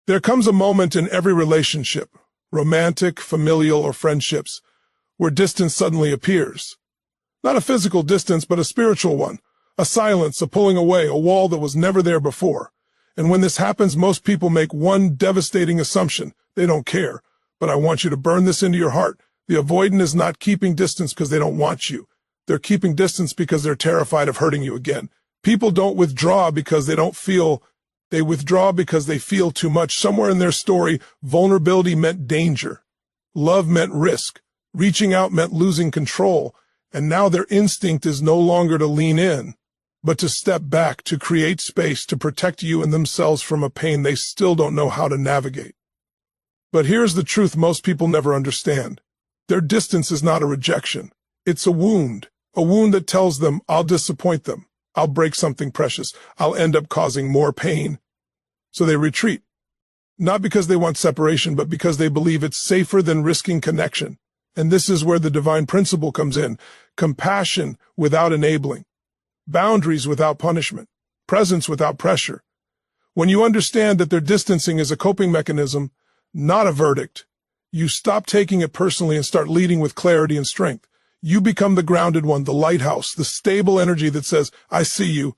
There comes a moment in every relationship, romantic, familial, or friendships, where distance suddenly appears. Not a physical distance, but a spiritual one. A silence, a pulling away, a wall that was never there before. And when this happens, most people make one devastating assumption. They don't care. But I want you to burn this into your heart. The avoidant is not keeping distance because they don't want you. They're keeping distance because they're terrified of hurting you again. People don't withdraw because they don't feel. They withdraw because they feel too much. Somewhere in their story, vulnerability meant danger. Love meant risk. Reaching out meant losing control. And now their instinct is no longer to lean in, but to step back, to create space, to protect you and themselves from a pain they still don't know how to navigate. But here's the truth most people never understand. Their distance is not a rejection. It's a wound that tells them, I'll disappoint them. I'll break something precious. I'll end up causing more pain. So they retreat. Not because they want separation, but because they believe it's safer than risking connection. And this is where the divine principle comes in. Compassion without enabling. Boundaries without punishment. Presence without pressure. When you understand that their distancing is a coping mechanism, not a verdict, you stop taking it personally and start leading with clarity and strength. You become the grounded one, the lighthouse, the stable energy that says, I see you,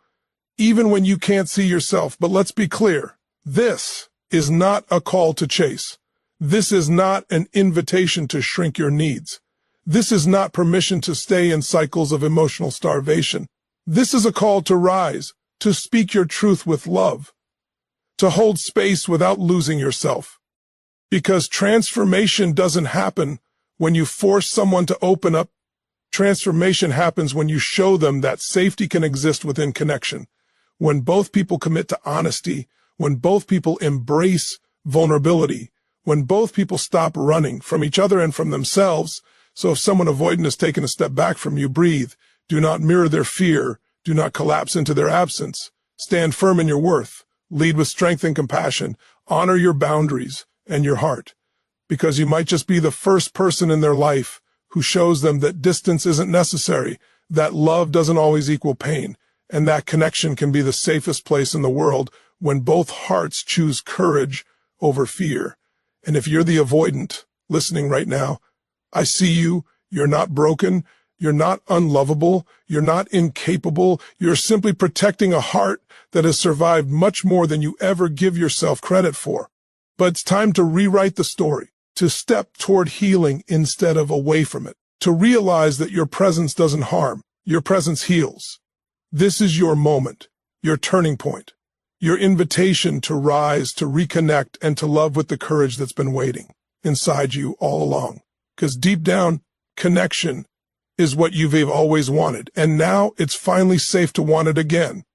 even when you can't see yourself. But let's be clear, this is not a call to chase. This is not an invitation to shrink your needs. This is not permission to stay in cycles of emotional starvation. This is a call to rise, to speak your truth with love, to hold space without losing yourself. Because transformation doesn't happen when you force someone to open up. Transformation happens when you show them that safety can exist within connection. When both people commit to honesty, when both people embrace vulnerability, when both people stop running from each other and from themselves. So if someone avoidant has taken a step back from you, breathe. Do not mirror their fear. Do not collapse into their absence. Stand firm in your worth. Lead with strength and compassion. Honor your boundaries and your heart. Because you might just be the first person in their life who shows them that distance isn't necessary, that love doesn't always equal pain, and that connection can be the safest place in the world when both hearts choose courage over fear. And if you're the avoidant listening right now, I see you. You're not broken. You're not unlovable. You're not incapable. You're simply protecting a heart that has survived much more than you ever give yourself credit for. But it's time to rewrite the story, to step toward healing instead of away from it, to realize that your presence doesn't harm. Your presence heals. This is your moment, your turning point. Your invitation to rise, to reconnect, and to love with the courage that's been waiting inside you all along. Because deep down, connection is what you've always wanted, and now it's finally safe to want it again.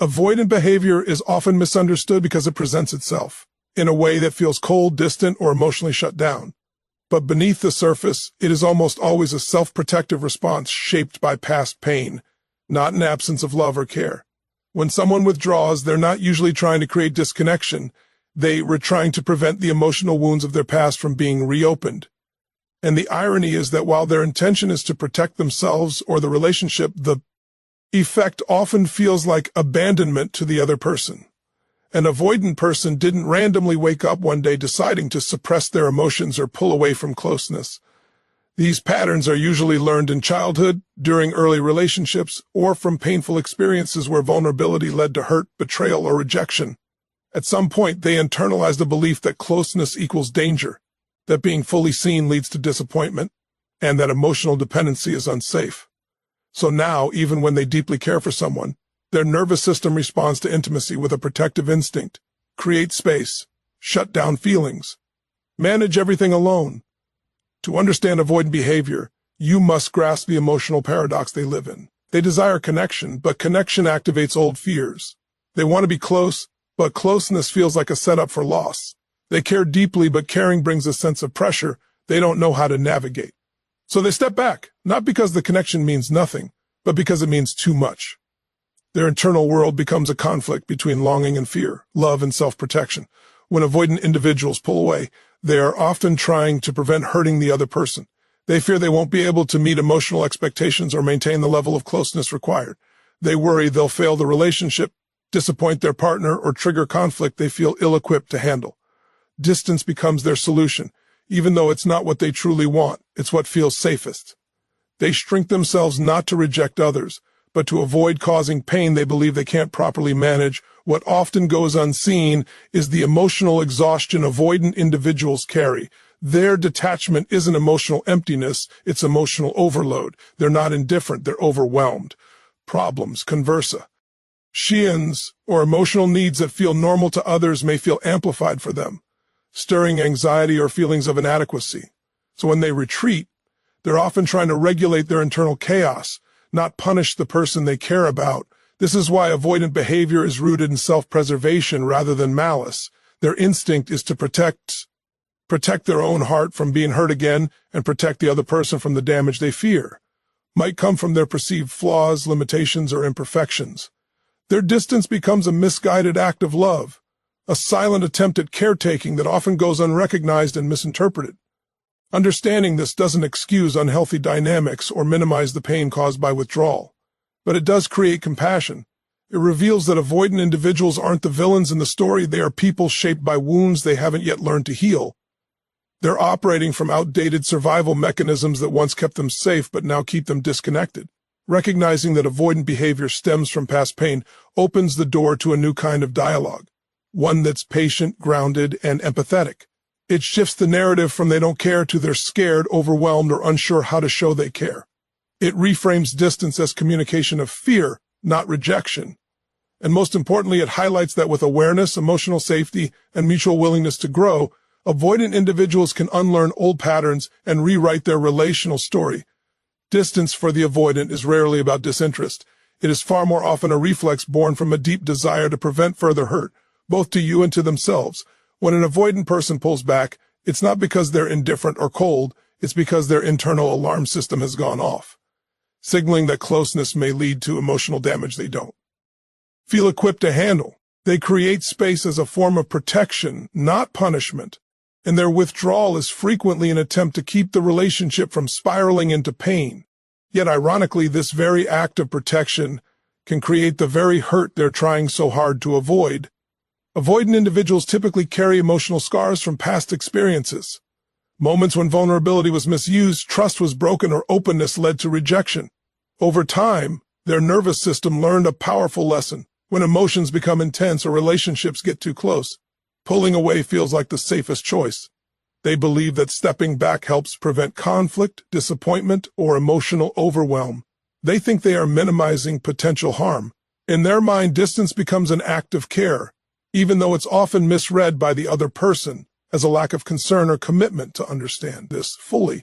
Avoidant behavior is often misunderstood because it presents itself in a way that feels cold, distant, or emotionally shut down. But beneath the surface, it is almost always a self-protective response shaped by past pain, not an absence of love or care. When someone withdraws, they're not usually trying to create disconnection. They were trying to prevent the emotional wounds of their past from being reopened. And the irony is that while their intention is to protect themselves or the relationship, the effect often feels like abandonment to the other person. An avoidant person didn't randomly wake up one day deciding to suppress their emotions or pull away from closeness. These patterns are usually learned in childhood, during early relationships, or from painful experiences where vulnerability led to hurt, betrayal, or rejection. At some point, they internalized the belief that closeness equals danger, that being fully seen leads to disappointment, and that emotional dependency is unsafe. So now, even when they deeply care for someone, their nervous system responds to intimacy with a protective instinct. Create space, shut down feelings, manage everything alone. To understand avoidant behavior, you must grasp the emotional paradox they live in. They desire connection, but connection activates old fears. They want to be close, but closeness feels like a setup for loss. They care deeply, but caring brings a sense of pressure they don't know how to navigate. So they step back, not because the connection means nothing, but because it means too much. Their internal world becomes a conflict between longing and fear, love and self-protection. When avoidant individuals pull away, they are often trying to prevent hurting the other person. They fear they won't be able to meet emotional expectations or maintain the level of closeness required. They worry they'll fail the relationship, disappoint their partner, or trigger conflict they feel ill-equipped to handle. Distance becomes their solution, even though it's not what they truly want, it's what feels safest. They shrink themselves not to reject others, but to avoid causing pain they believe they can't properly manage. What often goes unseen is the emotional exhaustion avoidant individuals carry. Their detachment isn't emotional emptiness, it's emotional overload. They're not indifferent, they're overwhelmed. Problems, conversa. Shians, or emotional needs that feel normal to others, may feel amplified for them, stirring anxiety or feelings of inadequacy. So when they retreat, they're often trying to regulate their internal chaos, not punish the person they care about. This is why avoidant behavior is rooted in self-preservation rather than malice. Their instinct is to protect their own heart from being hurt again and protect the other person from the damage they fear. Might come from their perceived flaws, limitations, or imperfections. Their distance becomes a misguided act of love, a silent attempt at caretaking that often goes unrecognized and misinterpreted. Understanding this doesn't excuse unhealthy dynamics or minimize the pain caused by withdrawal, but it does create compassion. It reveals that avoidant individuals aren't the villains in the story, they are people shaped by wounds they haven't yet learned to heal. They're operating from outdated survival mechanisms that once kept them safe but now keep them disconnected. Recognizing that avoidant behavior stems from past pain opens the door to a new kind of dialogue, one that's patient, grounded, and empathetic. It shifts the narrative from they don't care to they're scared, overwhelmed, or unsure how to show they care. It reframes distance as communication of fear, not rejection. And most importantly, it highlights that with awareness, emotional safety, and mutual willingness to grow, avoidant individuals can unlearn old patterns and rewrite their relational story. Distance for the avoidant is rarely about disinterest. It is far more often a reflex born from a deep desire to prevent further hurt, both to you and to themselves. When an avoidant person pulls back, it's not because they're indifferent or cold, it's because their internal alarm system has gone off, signaling that closeness may lead to emotional damage they don't feel equipped to handle. They create space as a form of protection, not punishment, and their withdrawal is frequently an attempt to keep the relationship from spiraling into pain. Yet ironically, this very act of protection can create the very hurt they're trying so hard to avoid. Avoidant individuals typically carry emotional scars from past experiences. Moments when vulnerability was misused, trust was broken, or openness led to rejection. Over time, their nervous system learned a powerful lesson. When emotions become intense or relationships get too close, pulling away feels like the safest choice. They believe that stepping back helps prevent conflict, disappointment, or emotional overwhelm. They think they are minimizing potential harm. In their mind, distance becomes an act of care, even though it's often misread by the other person as a lack of concern or commitment to understand this fully.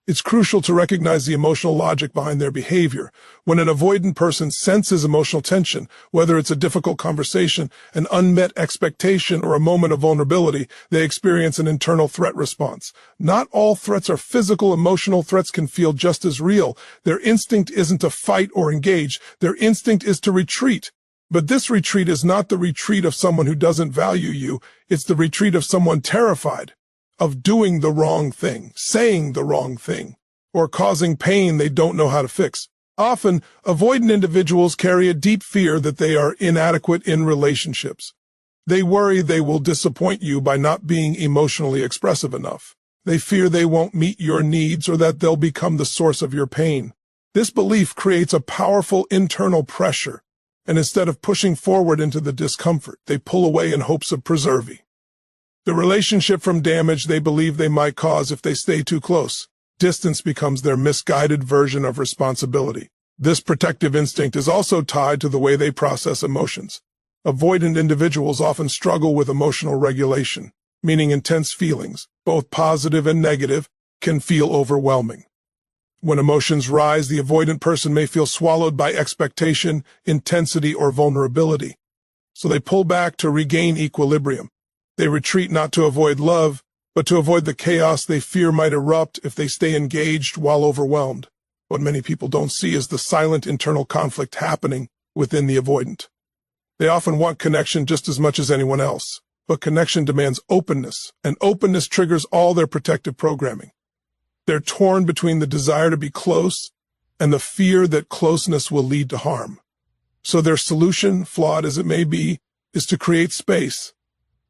It's crucial to recognize the emotional logic behind their behavior. When an avoidant person senses emotional tension, whether it's a difficult conversation, an unmet expectation, or a moment of vulnerability, they experience an internal threat response. Not all threats are physical. Emotional threats can feel just as real. Their instinct isn't to fight or engage. Their instinct is to retreat. But this retreat is not the retreat of someone who doesn't value you. It's the retreat of someone terrified of doing the wrong thing, saying the wrong thing, or causing pain they don't know how to fix. Often, avoidant individuals carry a deep fear that they are inadequate in relationships. They worry they will disappoint you by not being emotionally expressive enough. They fear they won't meet your needs or that they'll become the source of your pain. This belief creates a powerful internal pressure, and instead of pushing forward into the discomfort, they pull away in hopes of preserving the relationship from damage they believe they might cause if they stay too close. Distance becomes their misguided version of responsibility. This protective instinct is also tied to the way they process emotions. Avoidant individuals often struggle with emotional regulation, meaning intense feelings, both positive and negative, can feel overwhelming. When emotions rise, the avoidant person may feel swallowed by expectation, intensity, or vulnerability. So they pull back to regain equilibrium. They retreat not to avoid love, but to avoid the chaos they fear might erupt if they stay engaged while overwhelmed. What many people don't see is the silent internal conflict happening within the avoidant. They often want connection just as much as anyone else, but connection demands openness, and openness triggers all their protective programming. They're torn between the desire to be close and the fear that closeness will lead to harm. So their solution, flawed as it may be, is to create space.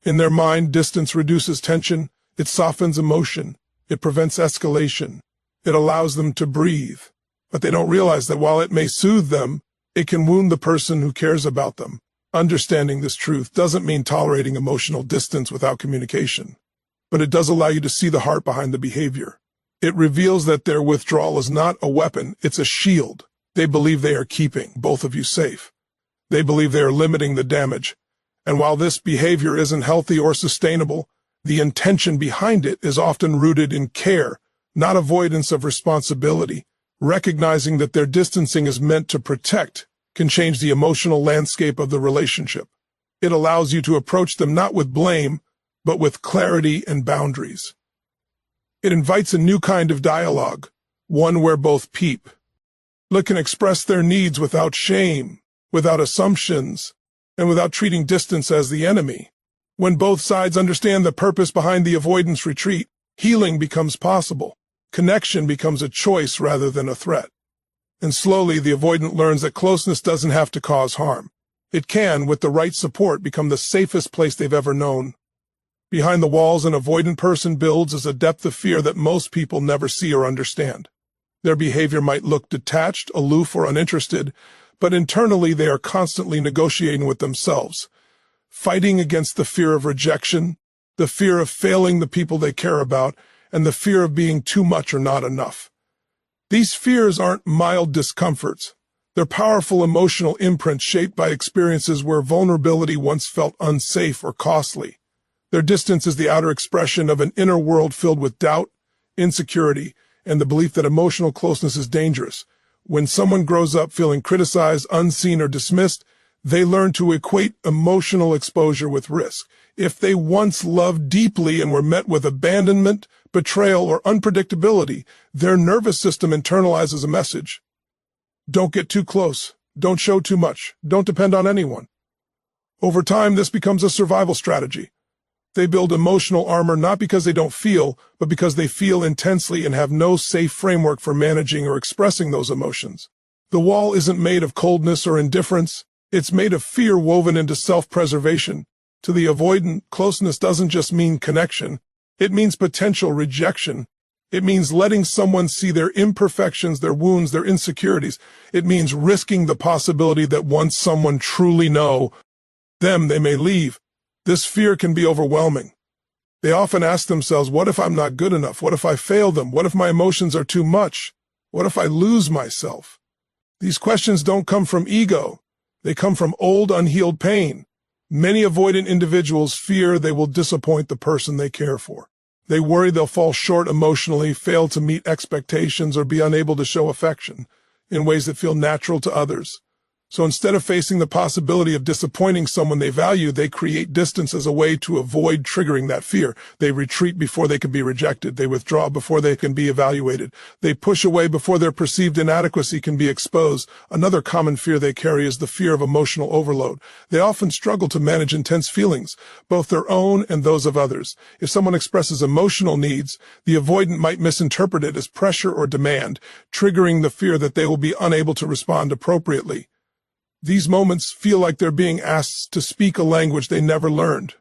In their mind, distance reduces tension, it softens emotion, it prevents escalation, it allows them to breathe. But they don't realize that while it may soothe them, it can wound the person who cares about them. Understanding this truth doesn't mean tolerating emotional distance without communication, but it does allow you to see the heart behind the behavior. It reveals that their withdrawal is not a weapon, it's a shield. They believe they are keeping both of you safe. They believe they are limiting the damage. And while this behavior isn't healthy or sustainable, the intention behind it is often rooted in care, not avoidance of responsibility. Recognizing that their distancing is meant to protect can change the emotional landscape of the relationship. It allows you to approach them not with blame, but with clarity and boundaries. It invites a new kind of dialogue, one where both people can express their needs without shame, without assumptions, and without treating distance as the enemy. When both sides understand the purpose behind the avoidance retreat, healing becomes possible. Connection becomes a choice rather than a threat. And slowly, the avoidant learns that closeness doesn't have to cause harm. It can, with the right support, become the safest place they've ever known. Behind the walls an avoidant person builds is a depth of fear that most people never see or understand. Their behavior might look detached, aloof, or uninterested, but internally they are constantly negotiating with themselves, fighting against the fear of rejection, the fear of failing the people they care about, and the fear of being too much or not enough. These fears aren't mild discomforts. They're powerful emotional imprints shaped by experiences where vulnerability once felt unsafe or costly. Their distance is the outer expression of an inner world filled with doubt, insecurity, and the belief that emotional closeness is dangerous. When someone grows up feeling criticized, unseen, or dismissed, they learn to equate emotional exposure with risk. If they once loved deeply and were met with abandonment, betrayal, or unpredictability, their nervous system internalizes a message. Don't get too close. Don't show too much. Don't depend on anyone. Over time, this becomes a survival strategy. They build emotional armor not because they don't feel, but because they feel intensely and have no safe framework for managing or expressing those emotions. The wall isn't made of coldness or indifference. It's made of fear woven into self-preservation. To the avoidant, closeness doesn't just mean connection. It means potential rejection. It means letting someone see their imperfections, their wounds, their insecurities. It means risking the possibility that once someone truly knows them, they may leave. This fear can be overwhelming. They often ask themselves, what if I'm not good enough? What if I fail them? What if my emotions are too much? What if I lose myself? These questions don't come from ego. They come from old, unhealed pain. Many avoidant individuals fear they will disappoint the person they care for. They worry they'll fall short emotionally, fail to meet expectations, or be unable to show affection in ways that feel natural to others. So instead of facing the possibility of disappointing someone they value, they create distance as a way to avoid triggering that fear. They retreat before they can be rejected. They withdraw before they can be evaluated. They push away before their perceived inadequacy can be exposed. Another common fear they carry is the fear of emotional overload. They often struggle to manage intense feelings, both their own and those of others. If someone expresses emotional needs, the avoidant might misinterpret it as pressure or demand, triggering the fear that they will be unable to respond appropriately. These moments feel like they're being asked to speak a language they never learned.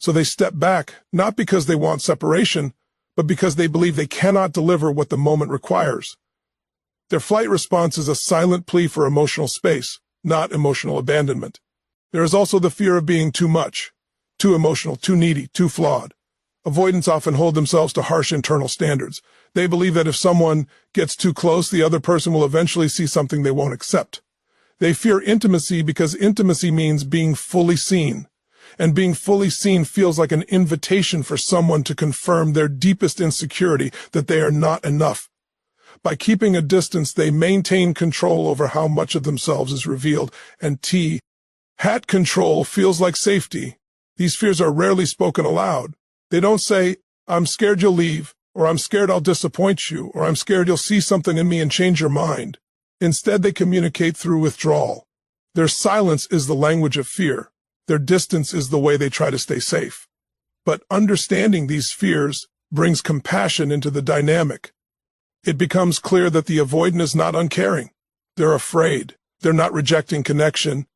So they step back, not because they want separation, but because they believe they cannot deliver what the moment requires. Their flight response is a silent plea for emotional space, not emotional abandonment. There is also the fear of being too much, too emotional, too needy, too flawed. Avoidants often hold themselves to harsh internal standards. They believe that if someone gets too close, the other person will eventually see something they won't accept. They fear intimacy because intimacy means being fully seen, and being fully seen feels like an invitation for someone to confirm their deepest insecurity that they are not enough. By keeping a distance, they maintain control over how much of themselves is revealed, and hat control feels like safety. These fears are rarely spoken aloud. They don't say, I'm scared you'll leave, or I'm scared I'll disappoint you, or I'm scared you'll see something in me and change your mind. Instead, they communicate through withdrawal. Their silence is the language of fear. Their distance is the way they try to stay safe. But understanding these fears brings compassion into the dynamic. It becomes clear that the avoidant is not uncaring. They're afraid. They're not rejecting connection.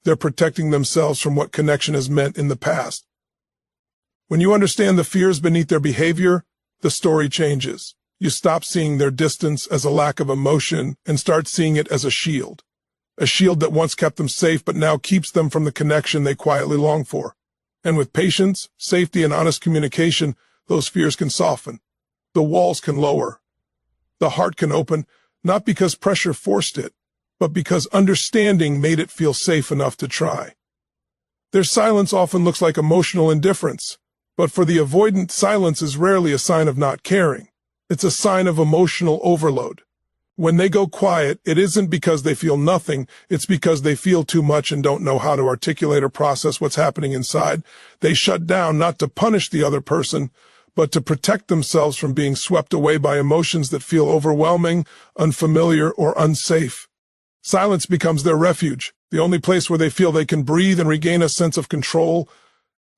They're protecting themselves from what connection has meant in the past. When you understand the fears beneath their behavior, the story changes. You stop seeing their distance as a lack of emotion and start seeing it as a shield. A shield that once kept them safe but now keeps them from the connection they quietly long for. And with patience, safety, and honest communication, those fears can soften. The walls can lower. The heart can open, not because pressure forced it, but because understanding made it feel safe enough to try. Their silence often looks like emotional indifference, but for the avoidant, silence is rarely a sign of not caring. It's a sign of emotional overload. When they go quiet, it isn't because they feel nothing, it's because they feel too much and don't know how to articulate or process what's happening inside. They shut down not to punish the other person, but to protect themselves from being swept away by emotions that feel overwhelming, unfamiliar, or unsafe. Silence becomes their refuge, the only place where they feel they can breathe and regain a sense of control.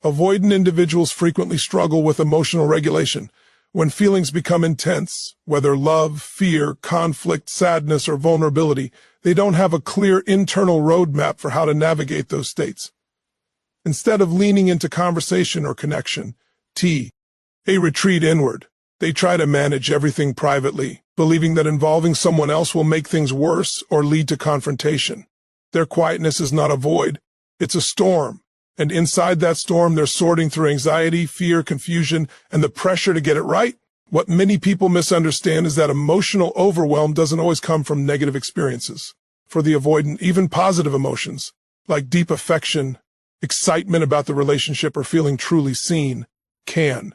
Avoidant individuals frequently struggle with emotional regulation. When feelings become intense, whether love, fear, conflict, sadness, or vulnerability, they don't have a clear internal roadmap for how to navigate those states. Instead of leaning into conversation or connection, they retreat inward. They try to manage everything privately, believing that involving someone else will make things worse or lead to confrontation. Their quietness is not a void, it's a storm. And inside that storm, they're sorting through anxiety, fear, confusion, and the pressure to get it right. What many people misunderstand is that emotional overwhelm doesn't always come from negative experiences. For the avoidant, even positive emotions, like deep affection, excitement about the relationship, or feeling truly seen, can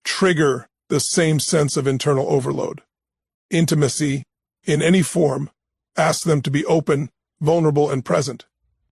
trigger the same sense of internal overload. Intimacy, in any form, asks them to be open, vulnerable, and present.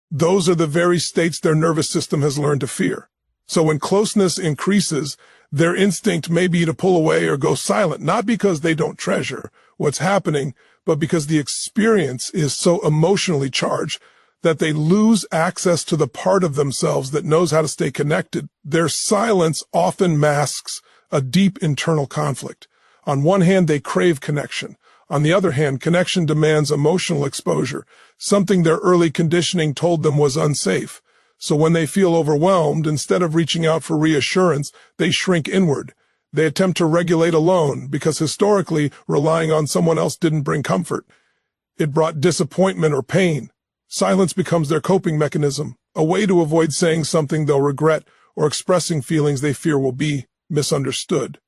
Those are the very states their nervous system has learned to fear. So when closeness increases, their instinct may be to pull away or go silent, not because they don't treasure what's happening, but because the experience is so emotionally charged that they lose access to the part of themselves that knows how to stay connected. Their silence often masks a deep internal conflict. On one hand, they crave connection. On the other hand, connection demands emotional exposure, something their early conditioning told them was unsafe. So when they feel overwhelmed, instead of reaching out for reassurance, they shrink inward. They attempt to regulate alone, because historically, relying on someone else didn't bring comfort. It brought disappointment or pain. Silence becomes their coping mechanism, a way to avoid saying something they'll regret or expressing feelings they fear will be misunderstood.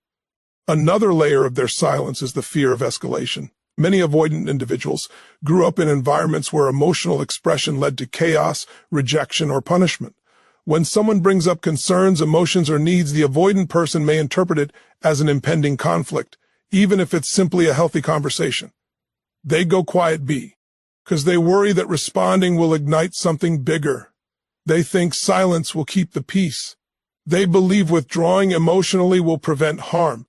Another layer of their silence is the fear of escalation. Many avoidant individuals grew up in environments where emotional expression led to chaos, rejection, or punishment. When someone brings up concerns, emotions, or needs, the avoidant person may interpret it as an impending conflict, even if it's simply a healthy conversation. They go quiet because they worry that responding will ignite something bigger. They think silence will keep the peace. They believe withdrawing emotionally will prevent harm.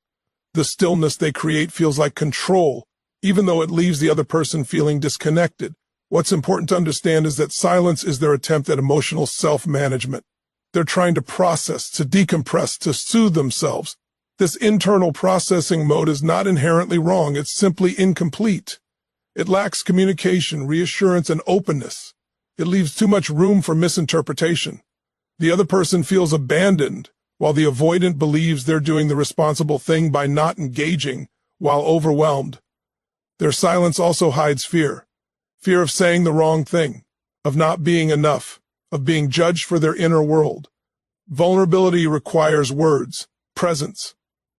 The stillness they create feels like control, even though it leaves the other person feeling disconnected. What's important to understand is that silence is their attempt at emotional self-management. They're trying to process, to decompress, to soothe themselves. This internal processing mode is not inherently wrong, it's simply incomplete. It lacks communication, reassurance, and openness. It leaves too much room for misinterpretation. The other person feels abandoned, while the avoidant believes they're doing the responsible thing by not engaging while overwhelmed. Their silence also hides fear. Fear of saying the wrong thing, of not being enough, of being judged for their inner world. Vulnerability requires words, presence,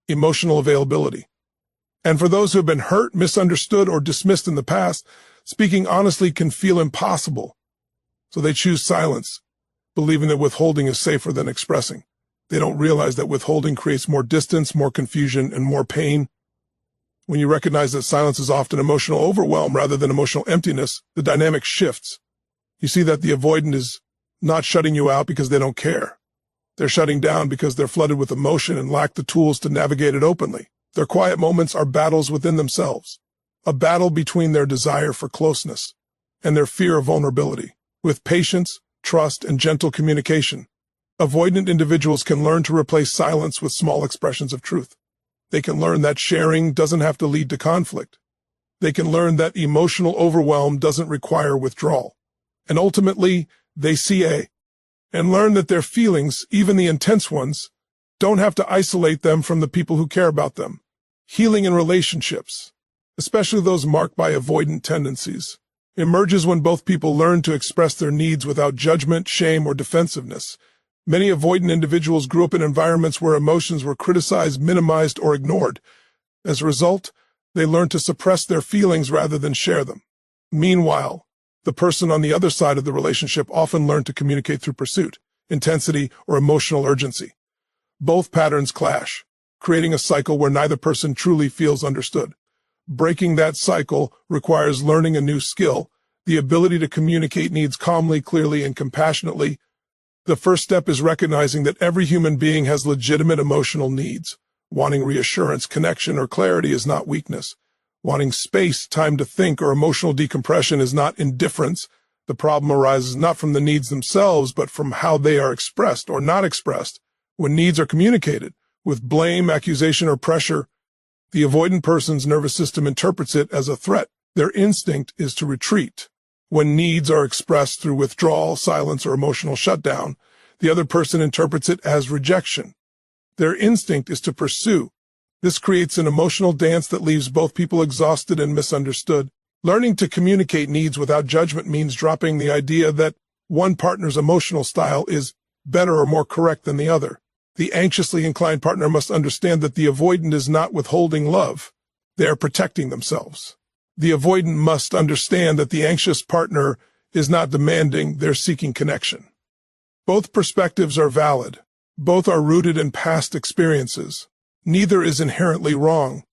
emotional availability. And for those who have been hurt, misunderstood, or dismissed in the past, speaking honestly can feel impossible. So they choose silence, believing that withholding is safer than expressing. They don't realize that withholding creates more distance, more confusion, and more pain. When you recognize that silence is often emotional overwhelm rather than emotional emptiness, the dynamic shifts. You see that the avoidant is not shutting you out because they don't care. They're shutting down because they're flooded with emotion and lack the tools to navigate it openly. Their quiet moments are battles within themselves, a battle between their desire for closeness and their fear of vulnerability. With patience, trust, and gentle communication, avoidant individuals can learn to replace silence with small expressions of truth. They can learn that sharing doesn't have to lead to conflict. They can learn that emotional overwhelm doesn't require withdrawal. And ultimately, they and learn that their feelings, even the intense ones, don't have to isolate them from the people who care about them. Healing in relationships, especially those marked by avoidant tendencies, emerges when both people learn to express their needs without judgment, shame, or defensiveness. Many avoidant individuals grew up in environments where emotions were criticized, minimized, or ignored. As a result, they learned to suppress their feelings rather than share them. Meanwhile, the person on the other side of the relationship often learned to communicate through pursuit, intensity, or emotional urgency. Both patterns clash, creating a cycle where neither person truly feels understood. Breaking that cycle requires learning a new skill, the ability to communicate needs calmly, clearly, and compassionately. The first step is recognizing that every human being has legitimate emotional needs. Wanting reassurance, connection, or clarity is not weakness. Wanting space, time to think, or emotional decompression is not indifference. The problem arises not from the needs themselves, but from how they are expressed or not expressed. When needs are communicated with blame, accusation, or pressure, the avoidant person's nervous system interprets it as a threat. Their instinct is to retreat. When needs are expressed through withdrawal, silence, or emotional shutdown, the other person interprets it as rejection. Their instinct is to pursue. This creates an emotional dance that leaves both people exhausted and misunderstood. Learning to communicate needs without judgment means dropping the idea that one partner's emotional style is better or more correct than the other. The anxiously inclined partner must understand that the avoidant is not withholding love. They are protecting themselves. The avoidant must understand that the anxious partner is not demanding, they're seeking connection. Both perspectives are valid. Both are rooted in past experiences. Neither is inherently wrong.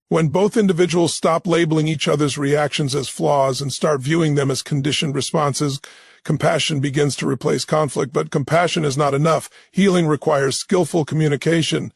When both individuals stop labeling each other's reactions as flaws and start viewing them as conditioned responses, compassion begins to replace conflict. But compassion is not enough. Healing requires skillful communication.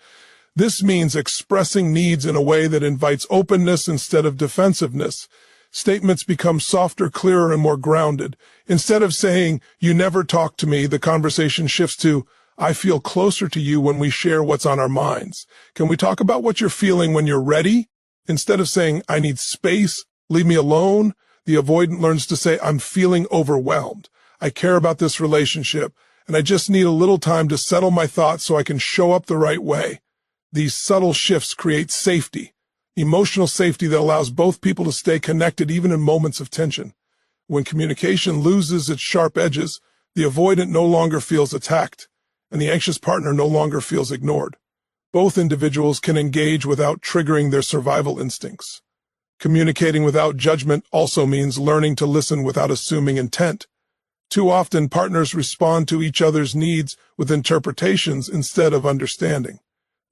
This means expressing needs in a way that invites openness instead of defensiveness. Statements become softer, clearer, and more grounded. Instead of saying, "You never talk to me," the conversation shifts to, "I feel closer to you when we share what's on our minds. Can we talk about what you're feeling when you're ready?" Instead of saying, "I need space, leave me alone," the avoidant learns to say, "I'm feeling overwhelmed. I care about this relationship, and I just need a little time to settle my thoughts so I can show up the right way." These subtle shifts create safety, emotional safety that allows both people to stay connected even in moments of tension. When communication loses its sharp edges, the avoidant no longer feels attacked, and the anxious partner no longer feels ignored. Both individuals can engage without triggering their survival instincts. Communicating without judgment also means learning to listen without assuming intent. Too often, partners respond to each other's needs with interpretations instead of understanding.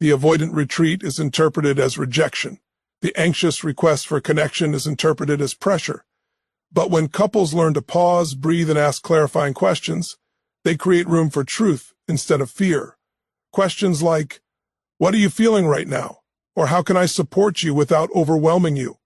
The avoidant retreat is interpreted as rejection. The anxious request for connection is interpreted as pressure. But when couples learn to pause, breathe, and ask clarifying questions, they create room for truth instead of fear. Questions like, "What are you feeling right now?" Or "How can I support you without overwhelming you?"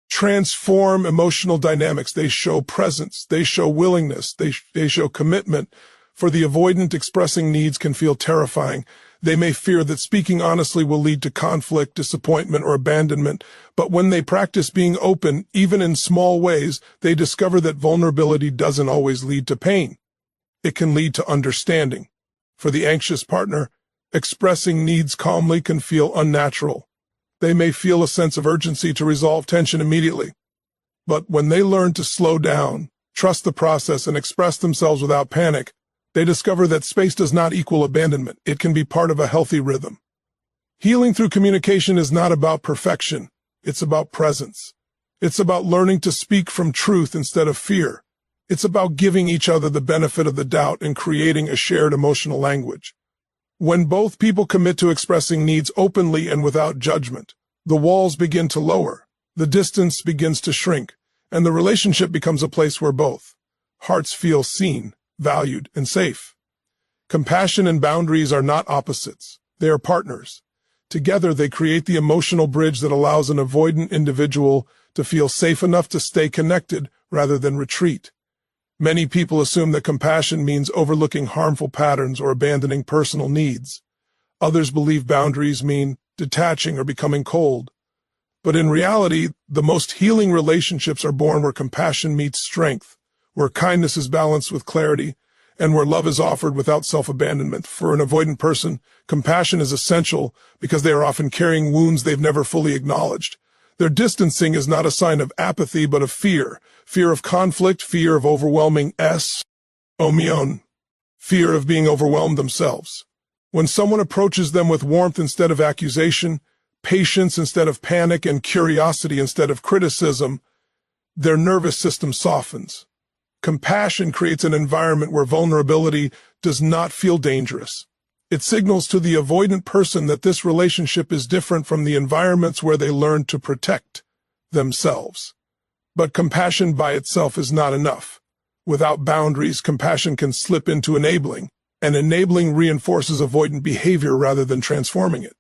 transform emotional dynamics. They show presence. They show willingness. They show commitment. For the avoidant, expressing needs can feel terrifying. They may fear that speaking honestly will lead to conflict, disappointment, or abandonment. But when they practice being open, even in small ways, they discover that vulnerability doesn't always lead to pain. It can lead to understanding. For the anxious partner, expressing needs calmly can feel unnatural. They may feel a sense of urgency to resolve tension immediately. But when they learn to slow down, trust the process, and express themselves without panic, they discover that space does not equal abandonment. It can be part of a healthy rhythm. Healing through communication is not about perfection. It's about presence. It's about learning to speak from truth instead of fear. It's about giving each other the benefit of the doubt and creating a shared emotional language. When both people commit to expressing needs openly and without judgment, the walls begin to lower, the distance begins to shrink, and the relationship becomes a place where both hearts feel seen, valued, and safe. Compassion and boundaries are not opposites. They are partners. Together, they create the emotional bridge that allows an avoidant individual to feel safe enough to stay connected rather than retreat. Many people assume that compassion means overlooking harmful patterns or abandoning personal needs. Others believe boundaries mean detaching or becoming cold. But in reality, the most healing relationships are born where compassion meets strength, where kindness is balanced with clarity, and where love is offered without self-abandonment. For an avoidant person, compassion is essential because they are often carrying wounds they've never fully acknowledged. Their distancing is not a sign of apathy, but of fear. Fear of conflict, fear of overwhelming omion, fear of being overwhelmed themselves. When someone approaches them with warmth instead of accusation, patience instead of panic, and curiosity instead of criticism, their nervous system softens. Compassion creates an environment where vulnerability does not feel dangerous. It signals to the avoidant person that this relationship is different from the environments where they learn to protect themselves. But compassion by itself is not enough. Without boundaries, compassion can slip into enabling, and enabling reinforces avoidant behavior rather than transforming it.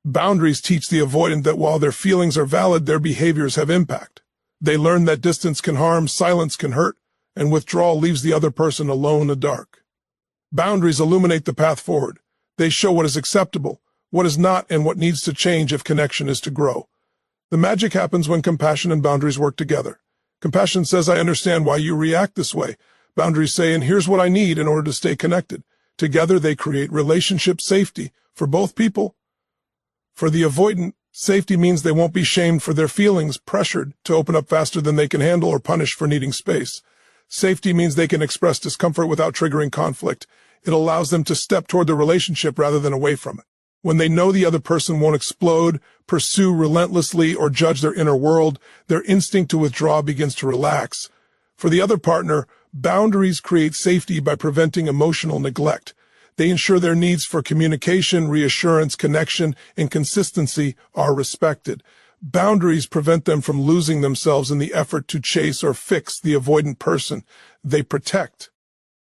Boundaries teach the avoidant that while their feelings are valid, their behaviors have impact. They learn that distance can harm, silence can hurt, and withdrawal leaves the other person alone in the dark. Boundaries illuminate the path forward. They show what is acceptable, what is not, and what needs to change if connection is to grow. The magic happens when compassion and boundaries work together. Compassion says, I understand why you react this way. Boundaries say, and here's what I need in order to stay connected. Together, they create relationship safety for both people. For the avoidant, safety means they won't be shamed for their feelings, pressured to open up faster than they can handle, or punished for needing space. Safety means they can express discomfort without triggering conflict. It allows them to step toward the relationship rather than away from it. When they know the other person won't explode, pursue relentlessly, or judge their inner world, their instinct to withdraw begins to relax. For the other partner, boundaries create safety by preventing emotional neglect. They ensure their needs for communication, reassurance, connection, and consistency are respected. Boundaries prevent them from losing themselves in the effort to chase or fix the avoidant person. They protect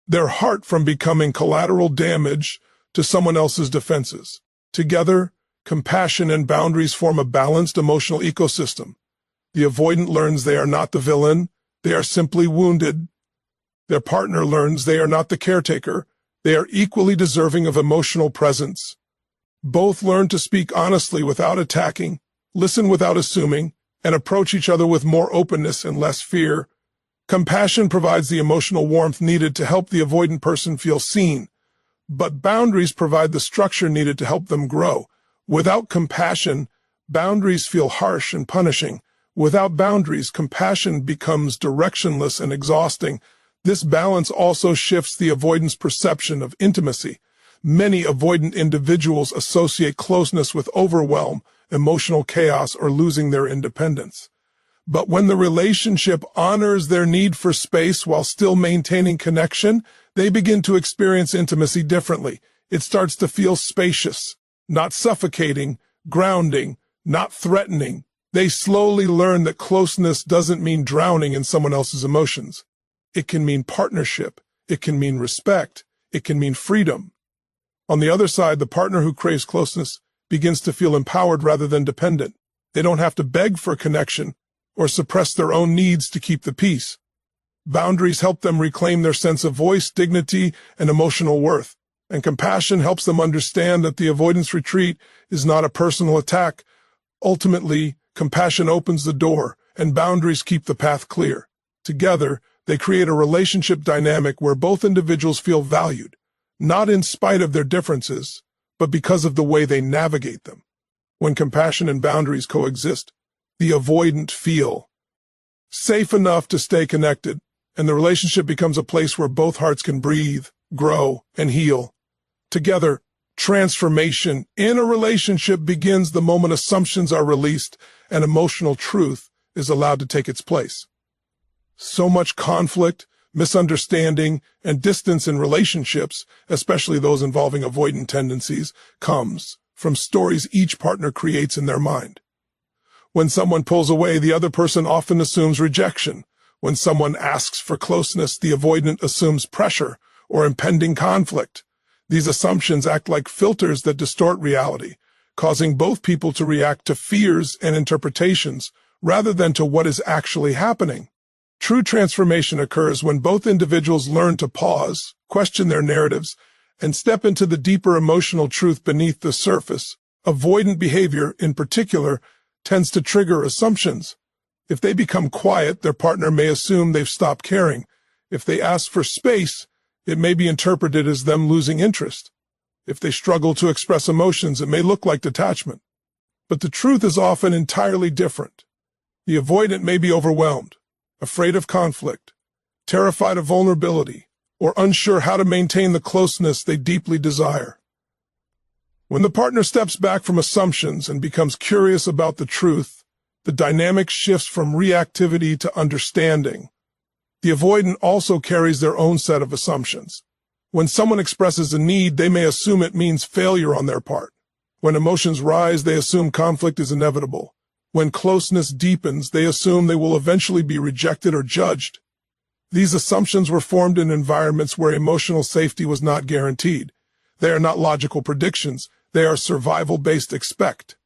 their heart from becoming collateral damage to someone else's defenses. Together, compassion and boundaries form a balanced emotional ecosystem. The avoidant learns they are not the villain, they are simply wounded. Their partner learns they are not the caretaker, they are equally deserving of emotional presence. Both learn to speak honestly without attacking, listen without assuming, and approach each other with more openness and less fear. Compassion provides the emotional warmth needed to help the avoidant person feel seen, but boundaries provide the structure needed to help them grow. Without compassion, boundaries feel harsh and punishing. Without boundaries, compassion becomes directionless and exhausting. This balance also shifts the avoidant's perception of intimacy. Many avoidant individuals associate closeness with overwhelm, emotional chaos, or losing their independence. But when the relationship honors their need for space while still maintaining connection, they begin to experience intimacy differently. It starts to feel spacious, not suffocating, grounding, not threatening. They slowly learn that closeness doesn't mean drowning in someone else's emotions. It can mean partnership. It can mean respect. It can mean freedom. On the other side, the partner who craves closeness begins to feel empowered rather than dependent. They don't have to beg for connection or suppress their own needs to keep the peace. Boundaries help them reclaim their sense of voice, dignity, and emotional worth. And compassion helps them understand that the avoidance retreat is not a personal attack. Ultimately, compassion opens the door, and boundaries keep the path clear. Together, they create a relationship dynamic where both individuals feel valued, not in spite of their differences, but because of the way they navigate them. When compassion and boundaries coexist, the avoidant feel safe enough to stay connected, and the relationship becomes a place where both hearts can breathe, grow, and heal. Together, transformation in a relationship begins the moment assumptions are released and emotional truth is allowed to take its place. So much conflict, misunderstanding, and distance in relationships, especially those involving avoidant tendencies, comes from stories each partner creates in their mind. When someone pulls away, the other person often assumes rejection. When someone asks for closeness, the avoidant assumes pressure or impending conflict. These assumptions act like filters that distort reality, causing both people to react to fears and interpretations rather than to what is actually happening. True transformation occurs when both individuals learn to pause, question their narratives, and step into the deeper emotional truth beneath the surface. Avoidant behavior, in particular, tends to trigger assumptions. If they become quiet, their partner may assume they've stopped caring. If they ask for space, it may be interpreted as them losing interest. If they struggle to express emotions, it may look like detachment. But the truth is often entirely different. The avoidant may be overwhelmed, afraid of conflict, terrified of vulnerability, or unsure how to maintain the closeness they deeply desire. When the partner steps back from assumptions and becomes curious about the truth, the dynamic shifts from reactivity to understanding. The avoidant also carries their own set of assumptions. When someone expresses a need, they may assume it means failure on their part. When emotions rise, they assume conflict is inevitable. When closeness deepens, they assume they will eventually be rejected or judged. These assumptions were formed in environments where emotional safety was not guaranteed. They are not logical predictions. They are survival-based expect.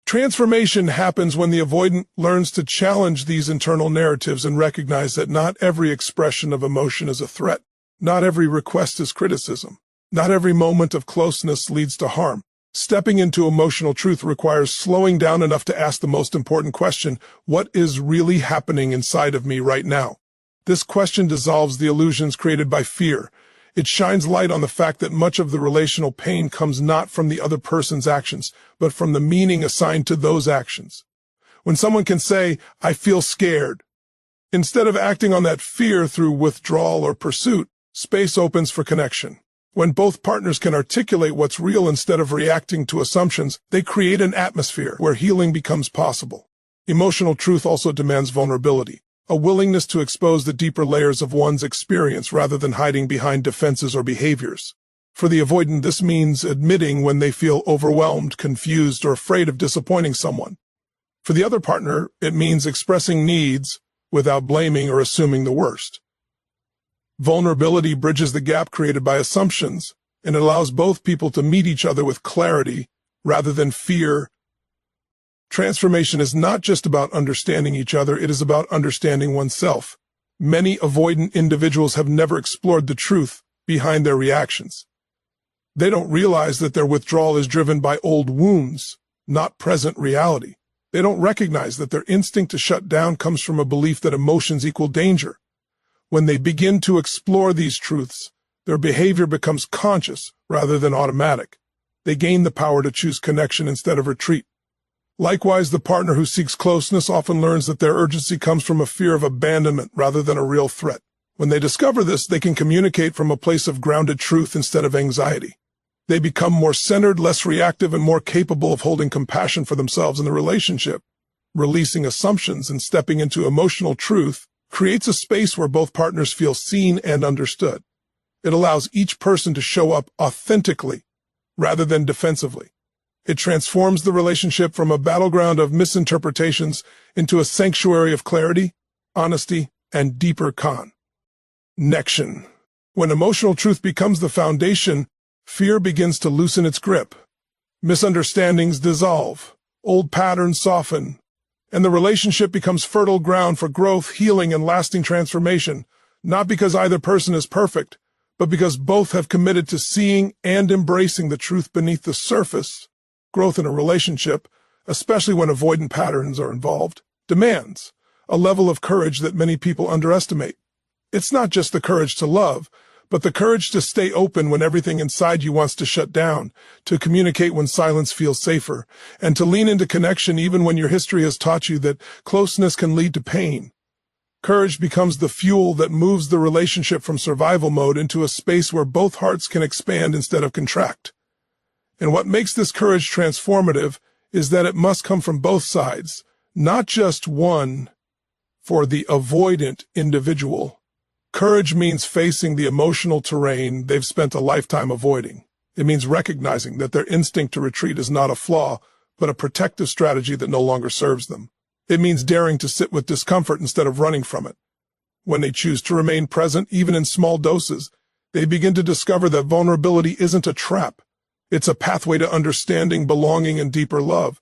Transformation happens when the avoidant learns to challenge these internal narratives and recognize that not every expression of emotion is a threat. Not every request is criticism. Not every moment of closeness leads to harm. Stepping into emotional truth requires slowing down enough to ask the most important question: what is really happening inside of me right now? This question dissolves the illusions created by fear. It shines light on the fact that much of the relational pain comes not from the other person's actions, but from the meaning assigned to those actions. When someone can say, "I feel scared," instead of acting on that fear through withdrawal or pursuit, space opens for connection. When both partners can articulate what's real instead of reacting to assumptions, they create an atmosphere where healing becomes possible. Emotional truth also demands vulnerability, a willingness to expose the deeper layers of one's experience rather than hiding behind defenses or behaviors. For the avoidant, this means admitting when they feel overwhelmed, confused, or afraid of disappointing someone. For the other partner, it means expressing needs without blaming or assuming the worst. Vulnerability bridges the gap created by assumptions, and it allows both people to meet each other with clarity rather than fear. Transformation is not just about understanding each other, it is about understanding oneself. Many avoidant individuals have never explored the truth behind their reactions. They don't realize that their withdrawal is driven by old wounds, not present reality. They don't recognize that their instinct to shut down comes from a belief that emotions equal danger. When they begin to explore these truths, their behavior becomes conscious rather than automatic. They gain the power to choose connection instead of retreat. Likewise, the partner who seeks closeness often learns that their urgency comes from a fear of abandonment rather than a real threat. When they discover this, they can communicate from a place of grounded truth instead of anxiety. They become more centered, less reactive, and more capable of holding compassion for themselves in the relationship. Releasing assumptions and stepping into emotional truth creates a space where both partners feel seen and understood. It allows each person to show up authentically rather than defensively. It transforms the relationship from a battleground of misinterpretations into a sanctuary of clarity, honesty, and deeper connection. When emotional truth becomes the foundation, fear begins to loosen its grip. Misunderstandings dissolve, old patterns soften, and the relationship becomes fertile ground for growth, healing, and lasting transformation, not because either person is perfect, but because both have committed to seeing and embracing the truth beneath the surface. Growth in a relationship, especially when avoidant patterns are involved, demands a level of courage that many people underestimate. It's not just the courage to love, but the courage to stay open when everything inside you wants to shut down, to communicate when silence feels safer, and to lean into connection even when your history has taught you that closeness can lead to pain. Courage becomes the fuel that moves the relationship from survival mode into a space where both hearts can expand instead of contract. And what makes this courage transformative is that it must come from both sides, not just one. For the avoidant individual, courage means facing the emotional terrain they've spent a lifetime avoiding. It means recognizing that their instinct to retreat is not a flaw, but a protective strategy that no longer serves them. It means daring to sit with discomfort instead of running from it. When they choose to remain present, even in small doses, they begin to discover that vulnerability isn't a trap. It's a pathway to understanding, belonging, and deeper love.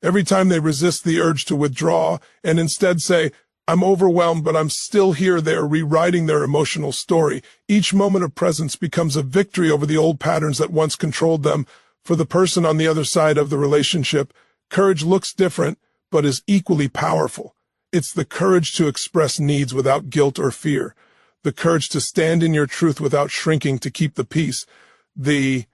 Every time they resist the urge to withdraw and instead say, "I'm overwhelmed, but I'm still here," they are rewriting their emotional story. Each moment of presence becomes a victory over the old patterns that once controlled them. For the person on the other side of the relationship, courage looks different, but is equally powerful. It's the courage to express needs without guilt or fear, the courage to stand in your truth without shrinking to keep the peace, the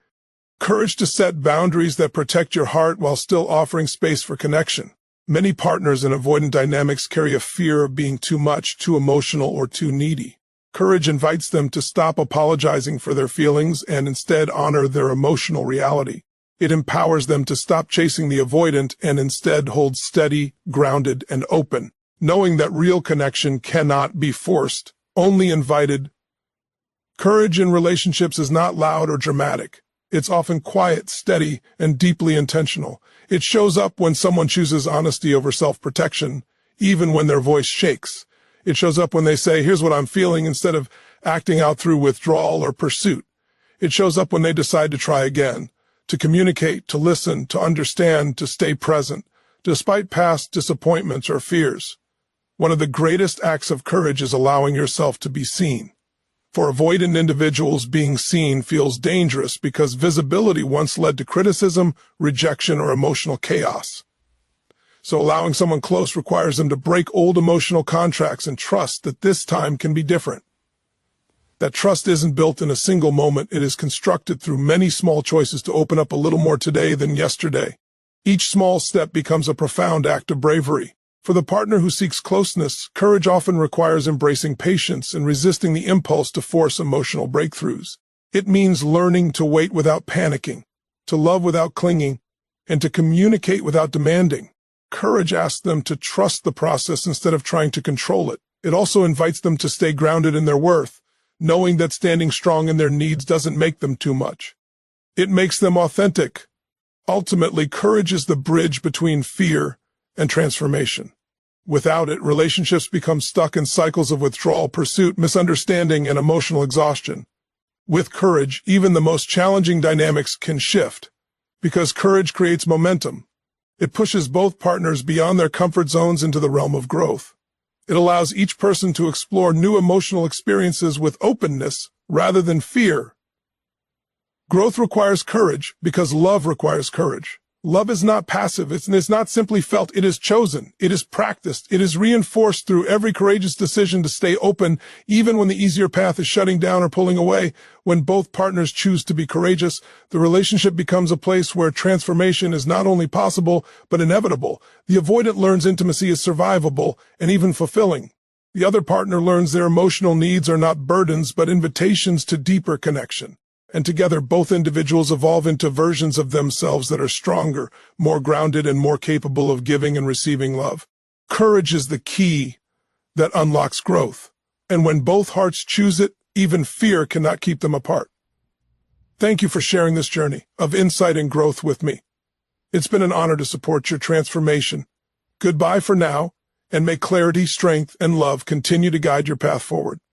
courage to set boundaries that protect your heart while still offering space for connection. Many partners in avoidant dynamics carry a fear of being too much, too emotional, or too needy. Courage invites them to stop apologizing for their feelings and instead honor their emotional reality. It empowers them to stop chasing the avoidant and instead hold steady, grounded, and open, knowing that real connection cannot be forced, only invited. Courage in relationships is not loud or dramatic. It's often quiet, steady, and deeply intentional. It shows up when someone chooses honesty over self-protection, even when their voice shakes. It shows up when they say, "Here's what I'm feeling," instead of acting out through withdrawal or pursuit. It shows up when they decide to try again, to communicate, to listen, to understand, to stay present, despite past disappointments or fears. One of the greatest acts of courage is allowing yourself to be seen. For avoidant individuals, being seen feels dangerous because visibility once led to criticism, rejection, or emotional chaos. So allowing someone close requires them to break old emotional contracts and trust that this time can be different. That trust isn't built in a single moment. It is constructed through many small choices to open up a little more today than yesterday. Each small step becomes a profound act of bravery. For the partner who seeks closeness, courage often requires embracing patience and resisting the impulse to force emotional breakthroughs. It means learning to wait without panicking, to love without clinging, and to communicate without demanding. Courage asks them to trust the process instead of trying to control it. It also invites them to stay grounded in their worth, knowing that standing strong in their needs doesn't make them too much. It makes them authentic. Ultimately, courage is the bridge between fear and transformation. Without it, relationships become stuck in cycles of withdrawal, pursuit, misunderstanding, and emotional exhaustion. With courage, even the most challenging dynamics can shift, because courage creates momentum. It pushes both partners beyond their comfort zones into the realm of growth. It allows each person to explore new emotional experiences with openness rather than fear. Growth requires courage because love requires courage. Love is not passive. It's not simply felt. It is chosen. It is practiced. It is reinforced through every courageous decision to stay open, even when the easier path is shutting down or pulling away. When both partners choose to be courageous, the relationship becomes a place where transformation is not only possible, but inevitable. The avoidant learns intimacy is survivable and even fulfilling. The other partner learns their emotional needs are not burdens, but invitations to deeper connection. And together, both individuals evolve into versions of themselves that are stronger, more grounded, and more capable of giving and receiving love. Courage is the key that unlocks growth. And when both hearts choose it, even fear cannot keep them apart. Thank you for sharing this journey of insight and growth with me. It's been an honor to support your transformation. Goodbye for now, and may clarity, strength, and love continue to guide your path forward.